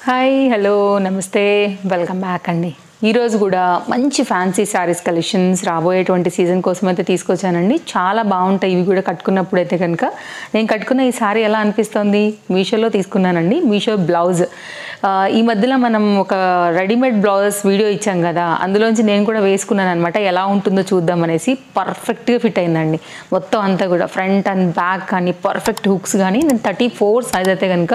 Hi hello నమస్తే welcome back అండి. ఈరోజు కూడా మంచి ఫ్యాన్సీ శారీస్ కలెక్షన్స్ రాబోయేటువంటి సీజన్ కోసం అయితే తీసుకొచ్చానండి. చాలా బాగుంటాయి ఇవి కూడా కట్టుకున్నప్పుడు అయితే కనుక. నేను కట్టుకున్న ఈ శారీ ఎలా అనిపిస్తుంది, మీషోలో తీసుకున్నానండి. మీషో బ్లౌజ్ ఈ మధ్యలో మనం ఒక రెడీమేడ్ బ్లౌజెస్ వీడియో ఇచ్చాం కదా, అందులోంచి నేను కూడా వేసుకున్నాను అనమాట. ఎలా ఉంటుందో చూద్దాం అనేసి. పర్ఫెక్ట్గా ఫిట్ అయిందండి మొత్తం అంతా కూడా, ఫ్రంట్ అండ్ బ్యాక్ కానీ పర్ఫెక్ట్ హుక్స్ కానీ. నేను 34 సైజ్ అయితే కనుక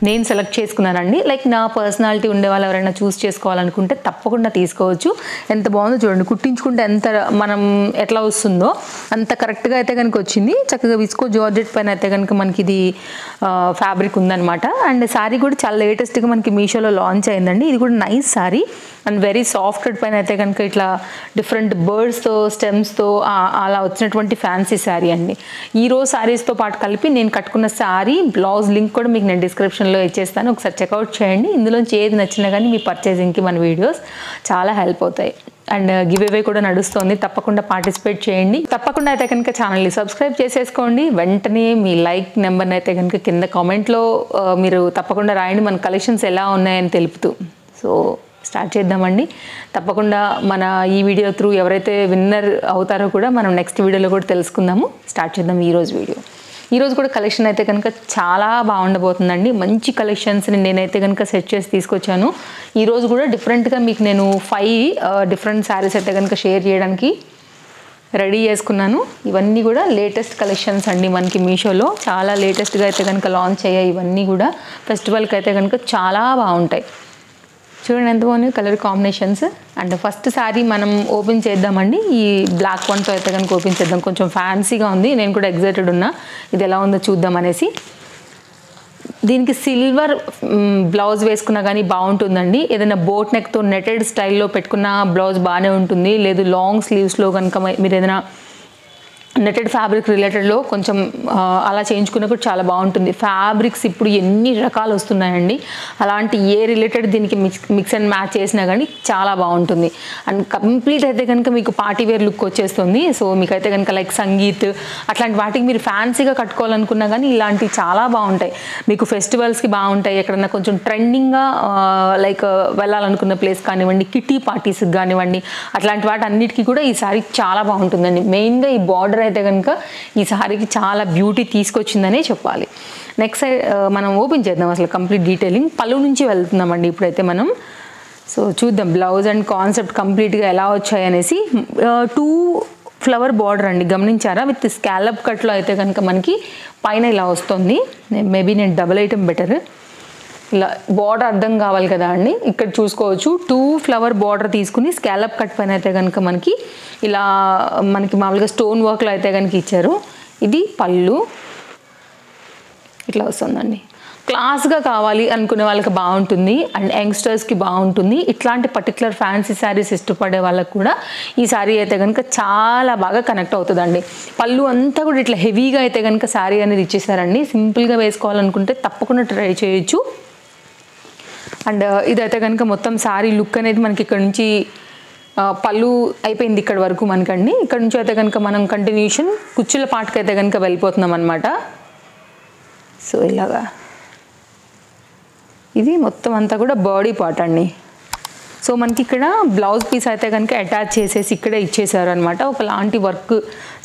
నేను సెలెక్ట్ చేసుకున్నానండి. లైక్ నా పర్సనాలిటీ ఉండే వాళ్ళు ఎవరైనా చూస్ చేసుకోవాలనుకుంటే తప్పకుండా తీసుకోవచ్చు. ఎంత బాగుందో చూడండి, కుట్టించుకుంటే ఎంత మనం ఎట్లా వస్తుందో అంత కరెక్ట్గా అయితే కనుక వచ్చింది. చక్కగా విస్కో జార్జెట్ పైన అయితే కనుక మనకి ఇది ఫ్యాబ్రిక్ ఉందన్నమాట. అండ్ శారీ కూడా చాలా లేటెస్ట్గా మనకి మీషోలో లాంచ్ అయిందండి. ఇది కూడా nice sari and very soft పైన అయితే కనుక ఇట్లా డిఫరెంట్ బర్డ్స్తో స్టెమ్స్తో అలా వచ్చినటువంటి ఫ్యాన్సీ శారీ అండి. ఈరోజు శారీస్తో పాటు కలిపి నేను కట్టుకున్న శారీ బ్లౌజ్ లింక్ కూడా మీకు నేను డిస్క్రిప్షన్లో ఇచ్చేస్తాను, ఒకసారి చెక్అవుట్ చేయండి. ఇందులోంచి ఏది నచ్చినా కానీ మీ పర్చేసింగ్కి మన వీడియోస్ చాలా హెల్ప్ అవుతాయి. అండ్ గివ్ అవే కూడా నడుస్తుంది, తప్పకుండా పార్టిసిపేట్ చేయండి. తప్పకుండా అయితే కనుక ఛానల్ని సబ్స్క్రైబ్ చేసేసుకోండి. వెంటనే మీ లైక్ నెంబర్ని అయితే కనుక కింద కామెంట్లో మీరు తప్పకుండా రాయండి, మన కలెక్షన్స్ ఎలా ఉన్నాయని తెలుపుతూ. సో స్టార్ట్ చేద్దామండి. తప్పకుండా మన ఈ వీడియో త్రూ ఎవరైతే విన్నర్ అవుతారో కూడా మనం నెక్స్ట్ వీడియోలో కూడా తెలుసుకుందాము. స్టార్ట్ చేద్దాం ఈరోజు వీడియో. ఈరోజు కూడా కలెక్షన్ అయితే కనుక చాలా బాగుండబోతుందండి. మంచి కలెక్షన్స్ని నేనైతే కనుక సెట్ చేసి తీసుకొచ్చాను. ఈరోజు కూడా డిఫరెంట్గా మీకు నేను 5 డిఫరెంట్ శారీస్ అయితే కనుక షేర్ చేయడానికి రెడీ చేసుకున్నాను. ఇవన్నీ కూడా లేటెస్ట్ కలెక్షన్స్ అండి. మనకి మీషోలో చాలా లేటెస్ట్గా అయితే కనుక లాంచ్ అయ్యాయి. ఇవన్నీ కూడా ఫెస్టివల్కి అయితే కనుక చాలా బాగుంటాయి. చూడండి ఎంత బాగున్నాయి colour combinations. And first sari మనం ఓపెన్ చేద్దామండి. ఈ బ్లాక్ వన్తో అయితే కనుక ఓపెన్ చేద్దాం. కొంచెం ఫ్యాన్సీగా ఉంది, నేను కూడా ఎగ్జైటెడ్ ఉన్నా ఇది ఎలా ఉందో చూద్దాం అనేసి. దీనికి సిల్వర్ బ్లౌజ్ వేసుకున్నా కానీ బాగుంటుందండి. ఏదైనా బోట్ నెక్తో నెటెడ్ స్టైల్లో పెట్టుకున్న బ్లౌజ్ బాగానే ఉంటుంది. లేదు లాంగ్ స్లీవ్స్లో కనుక మీరు ఏదైనా నెటెడ్ ఫ్యాబ్రిక్ రిలేటెడ్లో కొంచెం అలా చేయించుకున్నా కూడా చాలా బాగుంటుంది. ఫ్యాబ్రిక్స్ ఇప్పుడు ఎన్ని రకాలు వస్తున్నాయండి, అలాంటి ఏ రిలేటెడ్ దీనికి మిక్స్ అండ్ మ్యాచ్ చేసినా కానీ చాలా బాగుంటుంది. అండ్ కంప్లీట్ అయితే కనుక మీకు పార్టీ వేర్ లుక్ వచ్చేస్తుంది. సో మీకైతే కనుక లైక్ సంగీత్ అట్లాంటి వాటికి మీరు ఫ్యాన్సీగా కట్టుకోవాలనుకున్నా కానీ ఇలాంటివి చాలా బాగుంటాయి. మీకు ఫెస్టివల్స్కి బాగుంటాయి. ఎక్కడన్నా కొంచెం ట్రెండింగ్గా లైక్ వెళ్ళాలనుకున్న ప్లేస్ కానివ్వండి, కిటీ పార్టీస్కి కానివ్వండి, అట్లాంటి వాటి అన్నిటికీ కూడా ఈ సారీ చాలా బాగుంటుందండి. మెయిన్గా ఈ బార్డర్ అయితే కనుక ఈ సారీకి చాలా బ్యూటీ తీసుకొచ్చిందనే చెప్పాలి. నెక్స్ట్ మనం ఓపెన్ చేద్దాం అసలు కంప్లీట్ డీటెయిలింగ్. పళ్ళు నుంచి వెళ్తున్నామండి ఇప్పుడైతే మనం. సో చూద్దాం బ్లౌజ్ అండ్ కాన్సెప్ట్ కంప్లీట్గా ఎలా వచ్చాయి అనేసి. 2 ఫ్లవర్ బార్డర్ అండి, గమనించారా? విత్ స్కాలప్ కట్లో అయితే కనుక మనకి పైన ఇలా వస్తుంది. మేబీ నేను డబుల్ ఐటమ్ బెటర్, ఇలా బార్డర్ అర్థం కావాలి కదా అండి. ఇక్కడ చూసుకోవచ్చు 2 ఫ్లవర్ బార్డర్ తీసుకుని స్కాలప్ కట్ పైన అయితే కనుక మనకి ఇలా మనకి మామూలుగా స్టోన్ వర్క్లో అయితే కనుక ఇచ్చారు. ఇది పళ్ళు ఇట్లా వస్తుందండి. క్లాస్గా కావాలి అనుకునే వాళ్ళకి బాగుంటుంది అండ్ యంగ్స్టర్స్కి బాగుంటుంది. ఇట్లాంటి పర్టికులర్ ఫ్యాన్సీ శారీస్ ఇష్టపడే వాళ్ళకి కూడా ఈ శారీ అయితే కనుక చాలా బాగా కనెక్ట్ అవుతుందండి. పళ్ళు అంతా కూడా ఇట్లా హెవీగా అయితే కనుక శారీ అనేది ఇచ్చేసారండి. సింపుల్గా వేసుకోవాలనుకుంటే తప్పకుండా ట్రై చేయొచ్చు. అండ్ ఇదైతే కనుక మొత్తం శారీ లుక్ అనేది మనకి ఇక్కడ నుంచి పళ్ళు అయిపోయింది ఇక్కడ వరకు మనకండి. ఇక్కడ నుంచి అయితే కనుక మనం కంటిన్యూషన్ కుచ్చుల పాటకి అయితే కనుక వెళ్ళిపోతున్నాం అనమాట. సో ఇలాగా ఇది మొత్తం అంతా కూడా బాడీ పార్ట్ అండి. సో మనకి ఇక్కడ బ్లౌజ్ పీస్ అయితే కనుక అటాచ్ చేసేసి ఇక్కడే ఇచ్చేసారు అనమాట. ఒకలాంటి వర్క్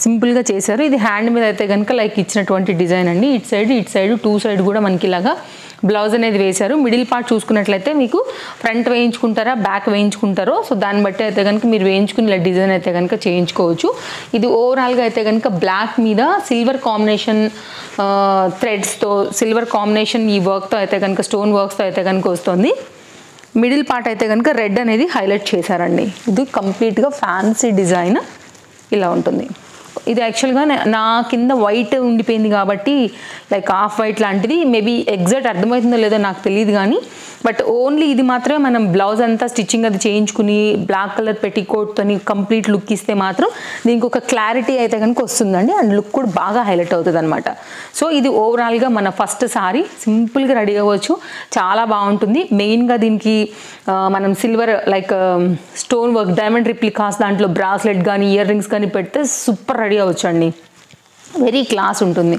సింపుల్గా చేశారు. ఇది హ్యాండ్ మీద అయితే కనుక లైక్ ఇచ్చినటువంటి డిజైన్ అండి. ఇటు సైడ్ 2 సైడ్ కూడా మనకి ఇలాగా బ్లౌజ్ అనేది వేశారు. మిడిల్ పార్ట్ చూసుకున్నట్లయితే మీకు ఫ్రంట్ వేయించుకుంటారా బ్యాక్ వేయించుకుంటారో, సో దాన్ని బట్టి అయితే కనుక మీరు వేయించుకుని ఇలా డిజైన్ అయితే కనుక చేయించుకోవచ్చు. ఇది ఓవరాల్గా అయితే కనుక బ్లాక్ మీద సిల్వర్ కాంబినేషన్ థ్రెడ్స్తో సిల్వర్ కాంబినేషన్ ఈ వర్క్తో అయితే కనుక స్టోన్ వర్క్స్తో అయితే కనుక వస్తుంది. మిడిల్ పార్ట్ అయితే కనుక రెడ్ అనేది హైలైట్ చేశారండి. ఇది కంప్లీట్గా ఫ్యాన్సీ డిజైన్ ఇలా ఉంటుంది. ఇది యాక్చువల్గా నా కింద వైట్ ఉండిపోయింది కాబట్టి లైక్ ఆఫ్ వైట్ లాంటిది. మేబీ ఎగ్జాక్ట్ అర్థమవుతుందో లేదో నాకు తెలియదు కానీ, బట్ ఓన్లీ ఇది మాత్రమే మనం బ్లౌజ్ అంతా స్టిచ్చింగ్ అది చేయించుకుని బ్లాక్ కలర్ పెట్టికోట్తో కంప్లీట్ లుక్ ఇస్తే మాత్రం దీనికి ఒక క్లారిటీ అయితే కనుక వస్తుందండి. అండ్ లుక్ కూడా బాగా హైలైట్ అవుతుంది అనమాట. సో ఇది ఓవరాల్గా మన ఫస్ట్ సారీ. సింపుల్గా రెడీ అవ్వచ్చు, చాలా బాగుంటుంది. మెయిన్గా దీనికి మనం silver like stone work diamond replicas దాంట్లో బ్రాస్లెట్ కానీ ఇయర్ రింగ్స్ కానీ పెడితే సూపర్ రెడీ అవ్వచ్చు అండి. వెరీ క్లాస్ ఉంటుంది.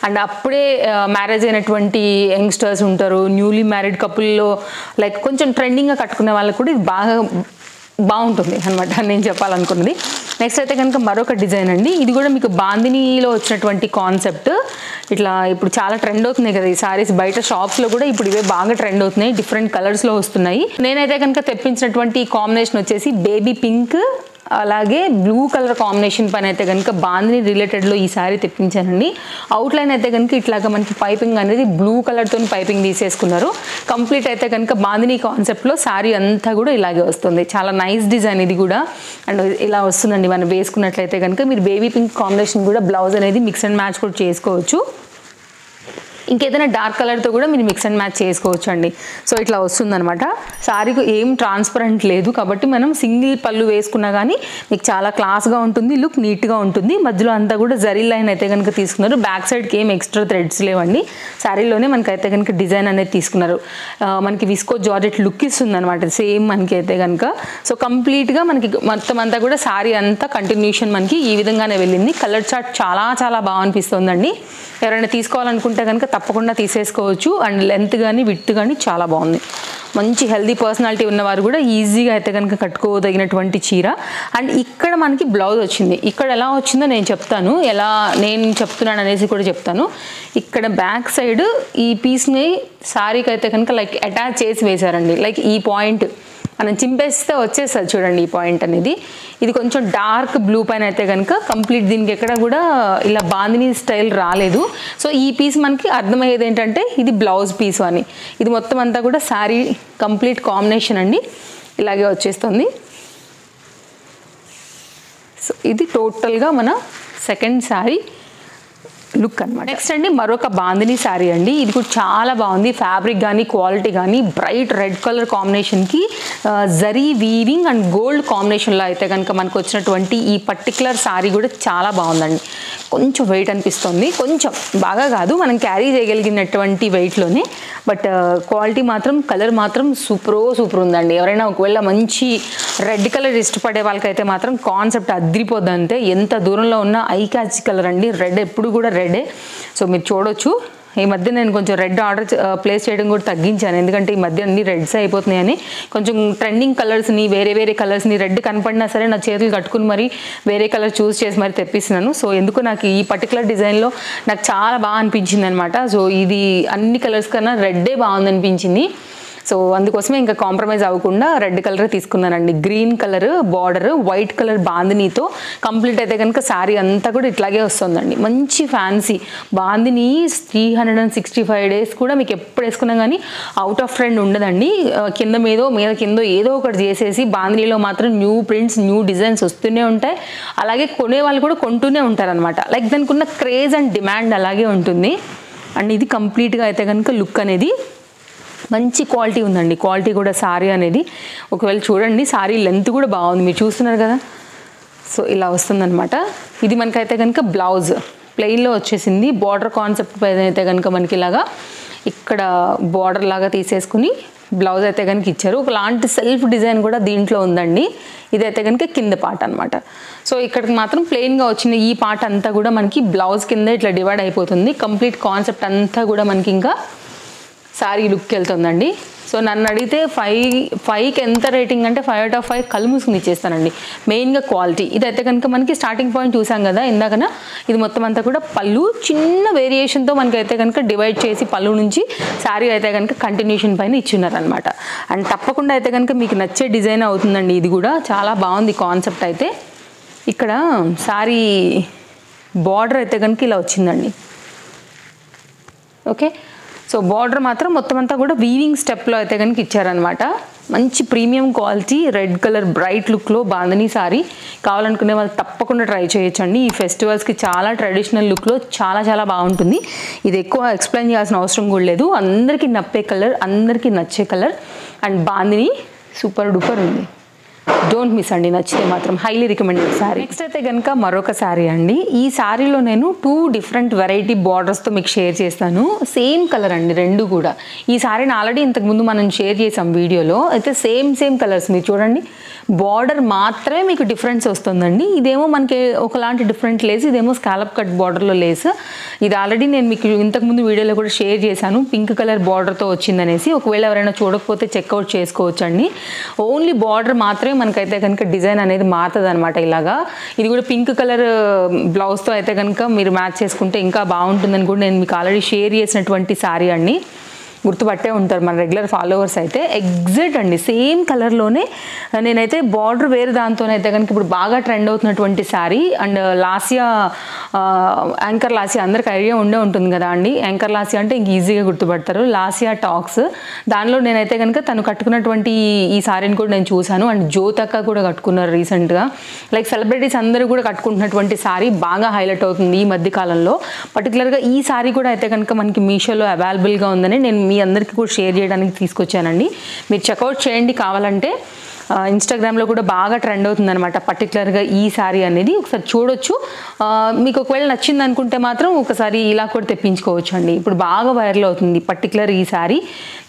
అండ్ అప్పుడే మ్యారేజ్ అయినటువంటి యంగ్స్టర్స్ ఉంటారు, న్యూలీ మ్యారీడ్ కపుల్లో లైక్ కొంచెం ట్రెండింగ్గా కట్టుకునే వాళ్ళకి కూడా ఇది బాగుంటుంది అనమాట నేను చెప్పాలనుకున్నది. నెక్స్ట్ అయితే కనుక మరొక డిజైన్ అండి. ఇది కూడా మీకు బాందినీలో వచ్చినటువంటి కాన్సెప్ట్. ఇట్లా ఇప్పుడు చాలా ట్రెండ్ అవుతున్నాయి కదా ఈ సారీస్, బయట షాప్స్లో కూడా ఇప్పుడు ఇవే బాగా ట్రెండ్ అవుతున్నాయి, డిఫరెంట్ కలర్స్లో వస్తున్నాయి. నేనైతే కనుక తెప్పించినటువంటి కాంబినేషన్ వచ్చేసి బేబీ పింక్ అలాగే బ్లూ కలర్ కాంబినేషన్ పైన అయితే కనుక బాందిని రిలేటెడ్లో ఈ సారీ తెప్పించానండి. అవుట్లైన్ అయితే కనుక ఇట్లాగా మనకి పైపింగ్ అనేది బ్లూ కలర్తో పైపింగ్ తీసేసుకున్నారు. కంప్లీట్ అయితే కనుక బాందిని కాన్సెప్ట్లో సారీ అంతా కూడా ఇలాగే వస్తుంది. చాలా నైస్ డిజైన్ ఇది కూడా. అండ్ ఇలా వస్తుందండి. మనం వేసుకున్నట్లయితే కనుక మీరు బేబీ పింక్ కాంబినేషన్ కూడా బ్లౌజ్ అనేది మిక్స్ అండ్ మ్యాచ్ కూడా చేసుకోవచ్చు. ఇంకేదైనా డార్క్ కలర్తో కూడా మీరు మిక్స్ అండ్ మ్యాచ్ చేసుకోవచ్చు అండి. సో ఇట్లా వస్తుందన్నమాట. సారీకి ఏం ట్రాన్స్పరెంట్ లేదు కాబట్టి మనం సింగిల్ పళ్ళు వేసుకున్నా కానీ మీకు చాలా క్లాస్గా ఉంటుంది, లుక్ నీట్గా ఉంటుంది. మధ్యలో అంతా కూడా జరీ లైన్ అయితే కనుక తీసుకున్నారు. బ్యాక్ సైడ్కి ఏం ఎక్స్ట్రా థ్రెడ్స్ లేవండి. శారీలోనే మనకైతే కనుక డిజైన్ అనేది తీసుకున్నారు. మనకి విస్కో జార్జెట్ లుక్ ఇస్తుంది అనమాట సేమ్ మనకి అయితే కనుక. సో కంప్లీట్గా మనకి మొత్తం అంతా కూడా సారీ అంతా కంటిన్యూషన్ మనకి ఈ విధంగానే వెళ్ళింది. కలర్ చార్ట్ చాలా చాలా బాగా అనిపిస్తుందండి. ఎవరైనా తీసుకోవాలనుకుంటే కనుక తప్పకుండా తీసేసుకోవచ్చు. అండ్ లెంత్ కానీ విడ్త్ కానీ చాలా బాగుంది. మంచి హెల్దీ పర్సనాలిటీ ఉన్నవారు కూడా ఈజీగా అయితే కనుక కట్టుకోదగినటువంటి చీర. అండ్ ఇక్కడ మనకి బ్లౌజ్ వచ్చింది. ఇక్కడ ఎలా వచ్చిందో నేను చెప్తాను, ఎలా నేను చెప్తున్నాను అనేసి కూడా చెప్తాను. ఇక్కడ బ్యాక్ సైడ్ ఈ పీస్ని సారీకి అయితే కనుక లైక్ అటాచ్ చేసి వేశారండి. లైక్ ఈ పాయింట్ మనం చింపేస్తే వచ్చేస్తుంది చూడండి ఈ పాయింట్ అనేది. ఇది కొంచెం డార్క్ బ్లూ పైన అయితే కనుక కంప్లీట్ దీనికి ఎక్కడ కూడా ఇలా బాందిని స్టైల్ రాలేదు. సో ఈ పీస్ మనకి అర్థమయ్యేది ఏంటంటే ఇది బ్లౌజ్ పీస్ అని. ఇది మొత్తం అంతా కూడా శారీ కంప్లీట్ కాంబినేషన్ అండి, ఇలాగే వచ్చేస్తుంది. సో ఇది టోటల్గా మన సెకండ్ శారీ లుక్ అనమాట. నెక్స్ట్ అండి మరొక బాందిని శారీ అండి. ఇది కూడా చాలా బాగుంది. ఫ్యాబ్రిక్ కానీ క్వాలిటీ కానీ బ్రైట్ రెడ్ కలర్ కాంబినేషన్కి జరీ వీవింగ్ అండ్ గోల్డ్ కాంబినేషన్లో అయితే కనుక మనకు వచ్చినటువంటి ఈ పర్టికులర్ శారీ కూడా చాలా బాగుందండి. కొంచెం వెయిట్ అనిపిస్తుంది, కొంచెం బాగా కాదు, మనం క్యారీ చేయగలిగినటువంటి వెయిట్లోనే. బట్ క్వాలిటీ మాత్రం కలర్ మాత్రం సూపర్ ఉందండి. ఎవరైనా ఒకవేళ మంచి రెడ్ కలర్ ఇష్టపడే వాళ్ళకైతే మాత్రం కాన్సెప్ట్ అదిరిపోద్ది అంతే. ఎంత దూరంలో ఉన్న ఐ క్యాచ్ కలర్ అండి. రెడ్ ఎప్పుడు కూడా రెడ్డే. సో మీరు చూడొచ్చు. ఈ మధ్య నేను కొంచెం రెడ్ ఆర్డర్ ప్లేస్ చేయడం కూడా తగ్గించాను, ఎందుకంటే ఈ మధ్య అన్ని రెడ్స్ అయిపోతున్నాయని. కొంచెం ట్రెండింగ్ కలర్స్ని వేరే కలర్స్ని రెడ్ కనపడినా సరే నా చేతులు కట్టుకుని మరి వేరే కలర్ చూస్ చేసి మరి తెప్పిస్తున్నాను. సో ఎందుకు నాకు ఈ పర్టికులర్ డిజైన్లో నాకు చాలా బాగా అనిపించింది అనమాట. సో ఇది అన్ని కలర్స్ కన్నా రెడ్డే బాగుంది అనిపించింది. సో అందుకోసమే ఇంకా కాంప్రమైజ్ అవ్వకుండా రెడ్ కలర్ తీసుకున్నానండి. Green colour border, white colour బాందినీతో కంప్లీట్ అయితే కనుక శారీ అంతా కూడా ఇట్లాగే వస్తుందండి. మంచి ఫ్యాన్సీ బాందిని. 365 days కూడా మీకు ఎప్పుడు వేసుకున్నా కానీ అవుట్ ఆఫ్ ట్రెండ్ ఉండదండి. కిందో ఏదో ఒకటి చేసేసి బాందినీలో మాత్రం న్యూ ప్రింట్స్ న్యూ డిజైన్స్ వస్తూనే ఉంటాయి. అలాగే కొనే వాళ్ళు కూడా కొంటూనే ఉంటారనమాట. లైక్ దానికి ఉన్న క్రేజ్ అండ్ డిమాండ్ అలాగే ఉంటుంది. అండ్ ఇది కంప్లీట్గా అయితే కనుక లుక్ అనేది మంచి క్వాలిటీ ఉందండి. క్వాలిటీ కూడా సారీ అనేది ఒకవేళ చూడండి, సారీ లెంత్ కూడా బాగుంది, మీరు చూస్తున్నారు కదా. సో ఇలా వస్తుందన్నమాట. ఇది మనకైతే కనుక బ్లౌజ్ ప్లెయిన్లో వచ్చేసింది. బార్డర్ కాన్సెప్ట్ పైన అయితే కనుక మనకి ఇలాగా ఇక్కడ బార్డర్ లాగా తీసేసుకుని బ్లౌజ్ అయితే కనుక ఇచ్చారు. ఒకలాంటి సెల్ఫ్ డిజైన్ కూడా దీంట్లో ఉందండి. ఇదైతే కనుక కింద పార్ట్ అనమాట. సో ఇక్కడికి మాత్రం ప్లెయిన్గా వచ్చిన ఈ పార్ట్ అంతా కూడా మనకి బ్లౌజ్ కింద ఇట్లా డివైడ్ అయిపోతుంది. కంప్లీట్ కాన్సెప్ట్ అంతా కూడా మనకి ఇంకా సారీ లుక్కి వెళ్తుందండి. సో నన్ను అడిగితే 5కి ఎంత రేటింగ్ అంటే 5 out of 5 కళ్ళు మూసుకుని ఇచ్చేస్తానండి. మెయిన్గా క్వాలిటీ. ఇదైతే కనుక మనకి స్టార్టింగ్ పాయింట్ చూసాం కదా ఇందాకన. ఇది మొత్తం అంతా కూడా పళ్ళు చిన్న వేరియేషన్తో మనకైతే కనుక డివైడ్ చేసి పళ్ళు నుంచి శారీ అయితే కనుక కంటిన్యూషన్ పైన ఇచ్చున్నారనమాట. అండ్ తప్పకుండా అయితే కనుక మీకు నచ్చే డిజైన్ అవుతుందండి. ఇది కూడా చాలా బాగుంది కాన్సెప్ట్ అయితే. ఇక్కడ శారీ బార్డర్ అయితే కనుక ఇలా వచ్చిందండి. ఓకే. సో బార్డర్ మాత్రం మొత్తం అంతా కూడా వీవింగ్ స్టెప్లో అయితే కనుక ఇచ్చారనమాట. మంచి premium quality red colour bright లుక్లో బాందిని సారీ కావాలనుకునే వాళ్ళు తప్పకుండా ట్రై చేయొచ్చండి. ఈ ఫెస్టివల్స్కి చాలా ట్రెడిషనల్ లుక్లో చాలా బాగుంటుంది. ఇది ఎక్కువ ఎక్స్ప్లెయిన్ చేయాల్సిన అవసరం కూడా లేదు. అందరికీ నప్పే కలర్, అందరికీ నచ్చే colour. And bandhani super duper ఉంది. డోంట్ మిస్ అండి, నచ్చితే మాత్రం హైలీ రికమెండెడ్ శారీ. నెక్స్ట్ అయితే కనుక మరొక శారీ అండి. ఈ శారీలో నేను 2 డిఫరెంట్ వెరైటీ బార్డర్స్తో మీకు షేర్ చేస్తాను. సేమ్ కలర్ అండి రెండు కూడా. ఈ శారీని ఆల్రెడీ ఇంతకుముందు మనం షేర్ చేసాం వీడియోలో. అయితే సేమ్ కలర్స్ మీరు చూడండి, బార్డర్ మాత్రమే మీకు డిఫరెన్స్ వస్తుందండి. ఇదేమో మనకి ఒకలాంటి డిఫరెంట్ లేస్, ఇదేమో స్కాలప్ కట్ బార్డర్లో లేస్. ఇది ఆల్రెడీ నేను మీకు ఇంతకుముందు వీడియోలో కూడా షేర్ చేశాను, పింక్ కలర్ బార్డర్తో వచ్చిందనేసి. ఒకవేళ ఎవరైనా చూడకపోతే చెక్అవుట్ చేసుకోవచ్చు అండి. ఓన్లీ బార్డర్ మాత్రమే మనకైతే కనుక డిజైన్ అనేది మారుతుంది అనమాట. ఇలాగా ఇది కూడా పింక్ కలర్ బ్లౌజ్తో అయితే కనుక మీరు మ్యాచ్ చేసుకుంటే ఇంకా బాగుంటుందని కూడా నేను మీకు ఆల్రెడీ షేర్ చేసినటువంటి శారీ అండి. గుర్తుపట్టే ఉంటారు మన రెగ్యులర్ ఫాలోవర్స్ అయితే. ఎగ్జాక్ట్ అండి సేమ్ కలర్లోనే నేనైతే బార్డర్ వేరే దాంతోనైతే కనుక ఇప్పుడు బాగా ట్రెండ్ అవుతున్నటువంటి శారీ. అండ్ లాసియా, యాంకర్ లాసియా అందరికి ఐడియా ఉంటుంది కదా అండి. యాంకర్ లాసియా అంటే ఇంక ఈజీగా గుర్తుపడతారు. లాసియా టాక్స్, దానిలో నేనైతే కనుక తను కట్టుకున్నటువంటి ఈ శారీని కూడా నేను చూశాను. అండ్ జ్యోతక్క కూడా కట్టుకున్నారు రీసెంట్గా. లైక్ సెలబ్రిటీస్ అందరూ కూడా కట్టుకుంటున్నటువంటి శారీ బాగా హైలైట్ అవుతుంది ఈ మధ్య కాలంలో. పర్టికులర్గా ఈ శారీ కూడా అయితే కనుక మనకి మీషోలో అవైలబుల్గా ఉందని నేను మీ అందరికీ కూడా షేర్ చేయడానికి తీసుకొచ్చానండి. మీరు చెక్అవుట్ చేయండి కావాలంటే. ఇన్స్టాగ్రామ్లో కూడా బాగా ట్రెండ్ అవుతుందన్నమాట పర్టికులర్గా ఈ శారీ అనేది. ఒకసారి చూడొచ్చు. మీకు ఒకవేళ నచ్చింది అనుకుంటే మాత్రం ఒకసారి ఇలా కూడా తెప్పించుకోవచ్చు అండి. ఇప్పుడు బాగా వైరల్ అవుతుంది పర్టికులర్ ఈ శారీ.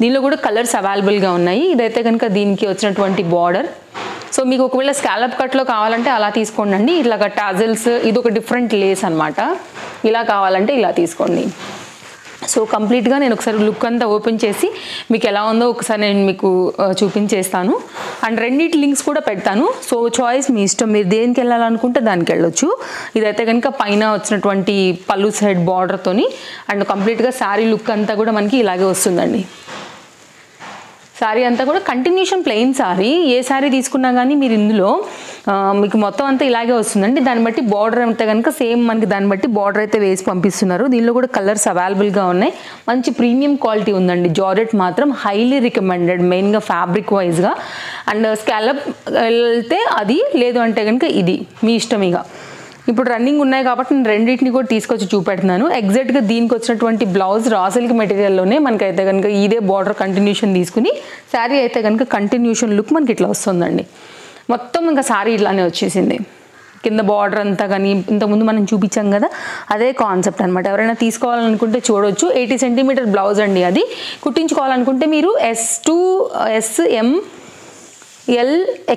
దీనిలో కూడా కలర్స్ అవైలబుల్గా ఉన్నాయి. ఇదైతే కనుక దీనికి వచ్చినటువంటి బార్డర్. సో మీకు ఒకవేళ స్కాలప్ కట్లో కావాలంటే అలా తీసుకోండి అండి. ఇలాగ టాజిల్స్, ఇది ఒక డిఫరెంట్ లేస్ అనమాట. ఇలా కావాలంటే ఇలా తీసుకోండి. సో కంప్లీట్గా నేను ఒకసారి లుక్ అంతా ఓపెన్ చేసి మీకు ఎలా ఉందో ఒకసారి నేను మీకు చూపించేస్తాను. అండ్ రెండింటి లింక్స్ కూడా పెడతాను. సో చాయిస్ మీ ఇష్టం, మీరు దేనికి వెళ్ళాలనుకుంటే దానికి వెళ్ళొచ్చు. ఇదైతే కనుక పైన వచ్చినటువంటి పళ్ళు సైడ్ బార్డర్తోని అండ్ కంప్లీట్గా శారీ లుక్ అంతా కూడా మనకి ఇలాగే వస్తుందండి. శారీ అంతా కూడా కంటిన్యూషన్ ప్లెయిన్ శారీ. ఏ శారీ తీసుకున్నా కానీ మీరు ఇందులో మీకు మొత్తం అంతా ఇలాగే వస్తుందండి. దాన్ని బట్టి బార్డర్ అంతా కనుక సేమ్ మనకి దాన్ని బట్టి బార్డర్ అయితే వేసి పంపిస్తున్నారు. దీనిలో కూడా కలర్స్ అవైలబుల్గా ఉన్నాయి. మంచి ప్రీమియం క్వాలిటీ ఉందండి. జార్జెట్ మాత్రం హైలీ రికమెండెడ్, మెయిన్గా ఫ్యాబ్రిక్ వైజ్గా. అండ్ స్కాలప్ వెళ్తే అది, లేదు అంటే కనుక ఇది మీ ఇష్టం. ఇక ఇప్పుడు రన్నింగ్ ఉన్నాయి కాబట్టి నేను రెండింటిని కూడా తీసుకొచ్చి చూపెడుతున్నాను. ఎగ్జాక్ట్గా దీనికి వచ్చినటువంటి బ్లౌజ్ రా సిల్క్ మెటీరియల్లోనే మనకైతే కనుక ఇదే బార్డర్ కంటిన్యూషన్ తీసుకుని శారీ అయితే కనుక కంటిన్యూషన్ లుక్ మనకి ఇట్లా వస్తుందండి. మొత్తం ఇంకా శారీ ఇట్లానే వచ్చేసింది. కింద బార్డర్ అంతా కానీ ఇంతకుముందు మనం చూపించాం కదా, అదే కాన్సెప్ట్ అనమాట. ఎవరైనా తీసుకోవాలనుకుంటే చూడవచ్చు. 80 సెంటీమీటర్ బ్లౌజ్ అండి. అది కుట్టించుకోవాలనుకుంటే మీరు S2, SM, L,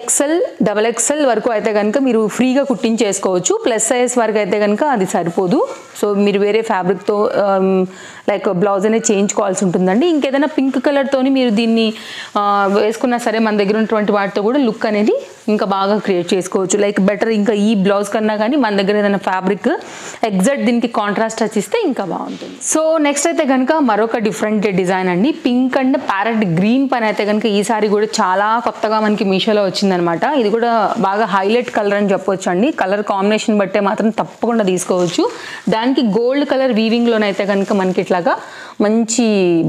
XL, XXL వరకు అయితే కనుక మీరు ఫ్రీగా కుట్టించేసుకోవచ్చు. ప్లస్ సైజ్ వరకు అయితే కనుక అది సరిపోదు. సో మీరు వేరే ఫ్యాబ్రిక్తో లైక్ బ్లౌజ్ అనేది చేయించుకోవాల్సి ఉంటుందండి. ఇంకేదైనా పింక్ కలర్తోని మీరు దీన్ని వేసుకున్నా సరే మన దగ్గర ఉన్నటువంటి వాటితో కూడా లుక్ అనేది ఇంకా బాగా క్రియేట్ చేసుకోవచ్చు. లైక్ బెటర్ ఇంకా ఈ బ్లౌజ్ కన్నా కానీ మన దగ్గర ఏదైనా ఫ్యాబ్రిక్ ఎగ్జాక్ట్ దీనికి కాంట్రాస్ట్ టచ్ ఇస్తే ఇంకా బాగుంటుంది. సో నెక్స్ట్ అయితే కనుక మరొక డిఫరెంట్ డిజైన్ అండి. పింక్ అండ్ ప్యారెట్ గ్రీన్ పైన అయితే కనుక ఈ సారీ కూడా చాలా కొత్తగా మనకి మీషోలో వచ్చిందనమాట. ఇది కూడా బాగా హైలైట్ కలర్ అని చెప్పొచ్చు అండి. కలర్ కాంబినేషన్ బట్టే మాత్రం తప్పకుండా తీసుకోవచ్చు. దానికి గోల్డ్ కలర్ వీవింగ్లోనైతే కనుక మనకి ఇట్లాగా మంచి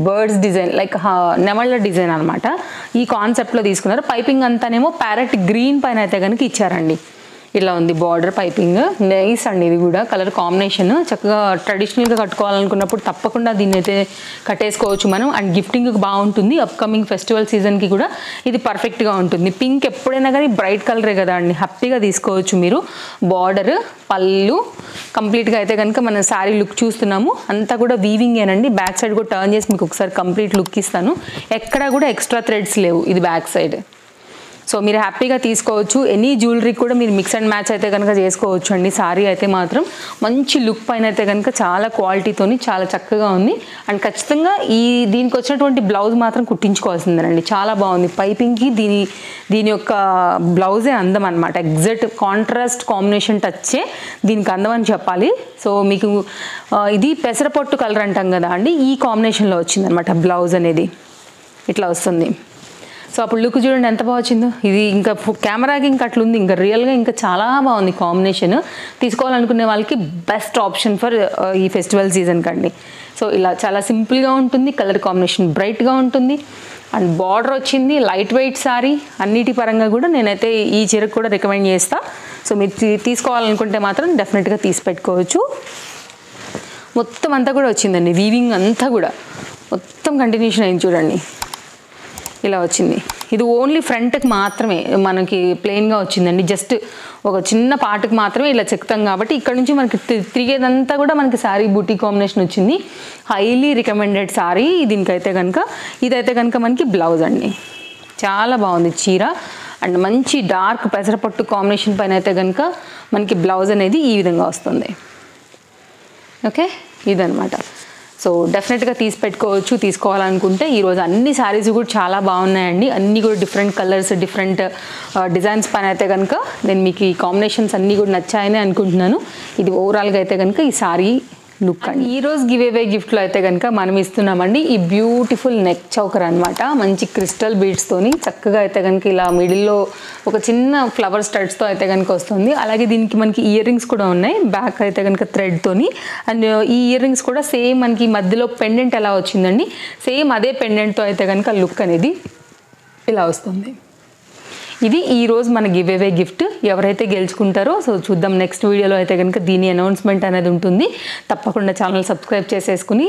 బర్డ్స్ డిజైన్ లైక్ నెమళ్ళ డిజైన్ అనమాట. ఈ కాన్సెప్ట్లో తీసుకున్నారు. పైపింగ్ అంతానేమో ప్యారెట్ గ్రీన్ పైన అయితే కనుక ఇచ్చారండి. ఇలా ఉంది బార్డర్ పైపింగ్. నైస్ అండి. ఇది కూడా కలర్ కాంబినేషన్ చక్కగా ట్రెడిషనల్గా కట్టుకోవాలనుకున్నప్పుడు తప్పకుండా దీన్ని అయితే కట్టేసుకోవచ్చు మనం. అండ్ గిఫ్టింగ్కి బాగుంటుంది. అప్కమింగ్ ఫెస్టివల్ సీజన్కి కూడా ఇది పర్ఫెక్ట్గా ఉంటుంది. పింక్ ఎప్పుడైనా కానీ బ్రైట్ కలరే కదా అండి, హ్యాపీగా తీసుకోవచ్చు మీరు. బార్డర్, పళ్ళు కంప్లీట్గా అయితే కనుక మన శారీ లుక్ చూస్తున్నాము. అంతా కూడా వీవింగేనండి. బ్యాక్ సైడ్ కూడా టర్న్ చేసి మీకు ఒకసారి కంప్లీట్ లుక్ ఇస్తాను. ఎక్కడా కూడా ఎక్స్ట్రా థ్రెడ్స్ లేవు. ఇది బ్యాక్ సైడ్. సో మీరు హ్యాపీగా తీసుకోవచ్చు. ఎనీ జ్యువెలరీ కూడా మీరు మిక్స్ అండ్ మ్యాచ్ అయితే కనుక చేసుకోవచ్చు అండి. సారీ అయితే మాత్రం మంచి లుక్ పైన అయితే కనుక చాలా క్వాలిటీతోని చాలా చక్కగా ఉంది. అండ్ ఖచ్చితంగా దీనికి వచ్చినటువంటి బ్లౌజ్ మాత్రం కుట్టించుకోవాల్సిందేనండి. చాలా బాగుంది. పైపింగ్కి దీని యొక్క బ్లౌజే అందం అనమాట. ఎగ్జాక్ట్ కాంట్రాస్ట్ కాంబినేషన్ టచ్చే దీనికి అందం అని చెప్పాలి. సో మీకు ఇది పెసరపొట్టు కలర్ అంటాం కదా అండి, ఈ కాంబినేషన్లో వచ్చిందనమాట బ్లౌజ్ అనేది. ఇట్లా వస్తుంది. సో అప్పుడు లుక్ చూడండి ఎంత బాగా వచ్చిందో. ఇది ఇంకా కెమెరాకి ఇంకా అట్లుంది, ఇంకా రియల్గా ఇంకా చాలా బాగుంది కాంబినేషన్. తీసుకోవాలనుకునే వాళ్ళకి బెస్ట్ ఆప్షన్ ఫర్ ఈ ఫెస్టివల్ సీజన్ కండి. సో ఇలా చాలా సింపుల్గా ఉంటుంది. కలర్ కాంబినేషన్ బ్రైట్గా ఉంటుంది. అండ్ బార్డర్ వచ్చింది. Light weight sorry. అన్నిటి పరంగా కూడా నేనైతే ఈ చీరకు కూడా రికమెండ్ చేస్తా. సో మీరు తీసుకోవాలనుకుంటే మాత్రం డెఫినెట్గా తీసి పెట్టుకోవచ్చు. మొత్తం అంతా కూడా వచ్చిందండి. వీవింగ్ అంతా కూడా మొత్తం కంటిన్యూషన్ అయింది చూడండి. ఇలా వచ్చింది. ఇది ఓన్లీ ఫ్రంట్కి మాత్రమే మనకి ప్లెయిన్గా వచ్చిందండి. జస్ట్ ఒక చిన్న పార్ట్కి మాత్రమే ఇలా చెక్తాం కాబట్టి ఇక్కడ నుంచి మనకి తిరిగేదంతా కూడా మనకి శారీ బూటీ కాంబినేషన్ వచ్చింది. హైలీ రికమెండెడ్ శారీ దీనికైతే కనుక. ఇదైతే కనుక మనకి బ్లౌజ్ అండి. చాలా బాగుంది చీర అండ్ మంచి డార్క్ పెసరపట్టు కాంబినేషన్ పైన అయితే కనుక మనకి బ్లౌజ్ అనేది ఈ విధంగా వస్తుంది. ఓకే, ఇదనమాట. సో డెఫినెట్గా తీసి పెట్టుకోవచ్చు తీసుకోవాలనుకుంటే. ఈరోజు అన్ని శారీస్ కూడా చాలా బాగున్నాయండి. అన్నీ కూడా డిఫరెంట్ కలర్స్, డిఫరెంట్ డిజైన్స్ పైన అయితే కనుక నేను మీకు ఈ కాంబినేషన్స్ అన్నీ కూడా నచ్చాయని అనుకుంటున్నాను. ఇది ఓవరాల్గా అయితే కనుక ఈ శారీ లుక్ అండి. ఈరోజు గివ్ అవే గిఫ్ట్లో అయితే కనుక మనం ఇస్తున్నామండి ఈ బ్యూటిఫుల్ నెక్ చౌకర్ అనమాట. మంచి క్రిస్టల్ బీడ్స్తోని చక్కగా అయితే కనుక ఇలా మిడిల్లో ఒక చిన్న ఫ్లవర్ స్టడ్స్తో అయితే కనుక వస్తుంది. అలాగే దీనికి మనకి ఇయర్ రింగ్స్ కూడా ఉన్నాయి. బ్యాక్ అయితే కనుక థ్రెడ్తోని. అండ్ ఈ ఇయర్ రింగ్స్ కూడా సేమ్ మనకి మధ్యలో పెండెంట్ ఎలా వచ్చిందండి, సేమ్ అదే పెండెంట్తో అయితే కనుక లుక్ అనేది ఇలా వస్తుంది. ఇది ఈరోజు మన గివ్ అవే గిఫ్ట్. ఎవరైతే గెలుచుకుంటారో సో చూద్దాం నెక్స్ట్ వీడియోలో అయితే కనుక దీని అనౌన్స్మెంట్ అనేది ఉంటుంది. తప్పకుండా ఛానల్ సబ్స్క్రైబ్ చేసేసుకుని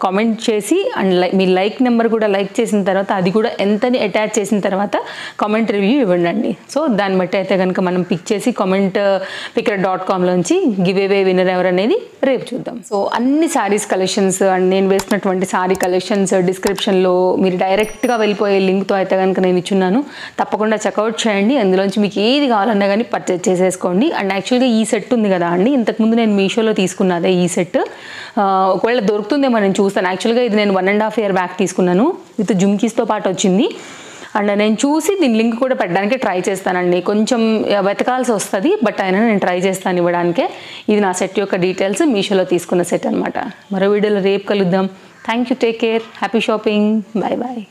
కామెంట్ చేసి అండ్ మీ లైక్ నెంబర్ కూడా లైక్ చేసిన తర్వాత అది కూడా ఎంతని అటాచ్ చేసిన తర్వాత కామెంట్ రివ్యూ ఇవ్వండి. సో దాన్ని బట్టి అయితే కనుక మనం పిక్ చేసి commentpicker.comలోంచి గివ్ అవే విన్నర్ ఎవరనేది రేపు చూద్దాం. సో అన్ని శారీస్ కలెక్షన్స్ అండ్ నేను వేసినటువంటి శారీ కలెక్షన్స్ డిస్క్రిప్షన్లో మీరు డైరెక్ట్గా వెళ్ళిపోయే లింక్తో అయితే కనుక నేను ఇచ్చున్నాను. తప్పకుండా చెక్అవుట్ చేయండి. అందులోంచి మీకు ఏది కావాలన్నా కానీ పర్చేజ్ చేసేసుకోండి. అండ్ యాక్చువల్గా ఈ సెట్ ఉంది కదా అండి, ఇంతకుముందు నేను మీషోలో తీసుకున్నదే ఈ సెట్. ఒకవేళ దొరుకుతుందేమో నేను చూస్తాను. యాక్చువల్గా ఇది నేను 1.5 year బ్యాక్ తీసుకున్నాను. విత్ జుమ్కీస్తో పాటు వచ్చింది. అండ్ నేను చూసి దీని లింక్ కూడా పెట్టడానికి ట్రై చేస్తానండి. కొంచెం వెతకాల్సి వస్తుంది, బట్ అయినా నేను ట్రై చేస్తాను ఇవ్వడానికే. ఇది నా సెట్ యొక్క డీటెయిల్స్, మీషోలో తీసుకున్న సెట్ అనమాట. మరో వీడియోలో రేపు కలుద్దాం. Thank you, take care, happy shopping, bye bye.